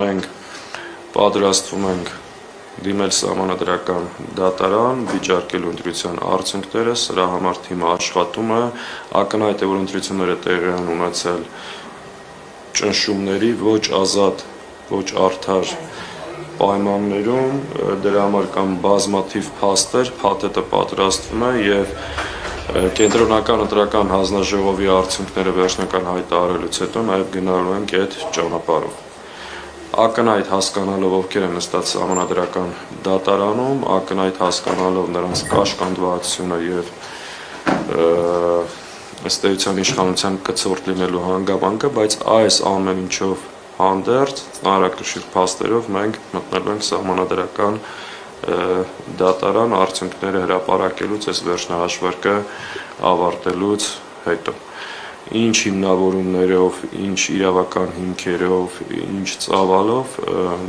Մենք պատրաստվում ենք դիմել սահմանադրական դատարան, վիճարկելու ընտրության արդյունքները, սրա համար թիմը աշխատում է, ակնհայտ է, որ ընտրությունները տեղի են ունեցել ճնշումների, ոչ ազատ, ոչ արդար պայմաններում, դրա համար կան բազմաթիվ փաստեր, փաթեթը պատրաստվում է եւ Կենտրոնական ընտրական հանձնաժողովի արդյունքները վերջնական հայտարարելուց հետո նաեւ գնալու ենք այդ ճանապարհով։ Ակնհայտ հասկանալով ովքեր են նստած սահմանադրական դատարանում, ակնհայտ հասկանալով նրանց կաշկանդվածությունը եւ ըստ էության իշխանության կցորդ լինելու հանգամանքը, բայց այս ամեն ինչով հանդերձ ծանրակշիռ փաստերով մենք մտնելու ենք սահմանադրական դատարան արդյունքները հրապարակելուց այս վերջնահաշվարկը ավարտելուց հետո։ Ինչ հիմնավորումներով, ինչ իրավական հիմքերով, ինչ ծավալով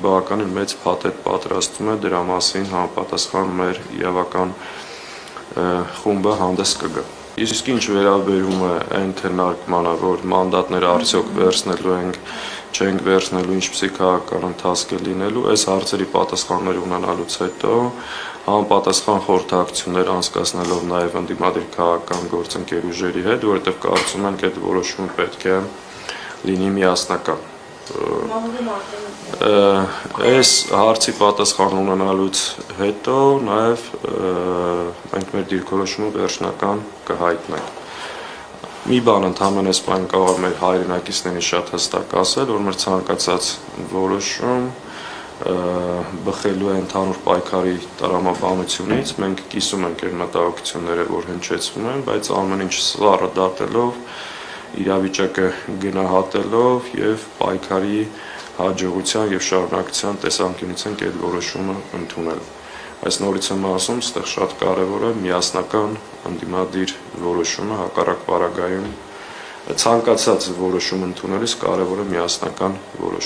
բավականին մեծ փաթեթ պատրաստում է, դրա մասին համապատասխան մեր իրավական խումբը հանդես կգա։ Իսկ ինչ վերաբերում է այն քննարկմանը, որ մանդատները արդյոք վերցնելու ենք, չենք վերցնելու, ինչպիսի քաղաքական ընթացք է լինելու, այս հարցերի պատասխաններ ունենալուց հետո համապատասխան խորհրդակցություններ անցկացնելով նաև ընդդիմադիր քաղաքական գործընկեր ուժերի հետ, որովհետև կարծում ենք այդ որոշումը պետք է լինի միասնական։ Այս հարցի պատասխան ունենալուց հետո նաև մենք մեր դիրքորոշումը վերջնական կհայտնենք։ Մի բան ընդհանրապես բան կարող մեր հայրենակիցներին շատ հստակ ասել, որ մեր ցանկացած որոշում բխելու է ընդհանուր պայքարի տրամաբանությունից, մենք կիսում ենք այն մտահոգությունները, որ հնչեցվում են, բայց ամեն ինչ սառը դատելով, իրավիճակը գնահատելով եւ պայքարի հաջողության եւ շարունակության տեսանկյունից ենք այդ որոշումը ընդունել։ Այս նորից եմ ասում, այստեղ շատ կարևոր է միասնական ընդդիմադիր որոշումը, հակառակ պարագայում ցանկացած որոշում ընդունելիս կարևոր է միասնական որոշում։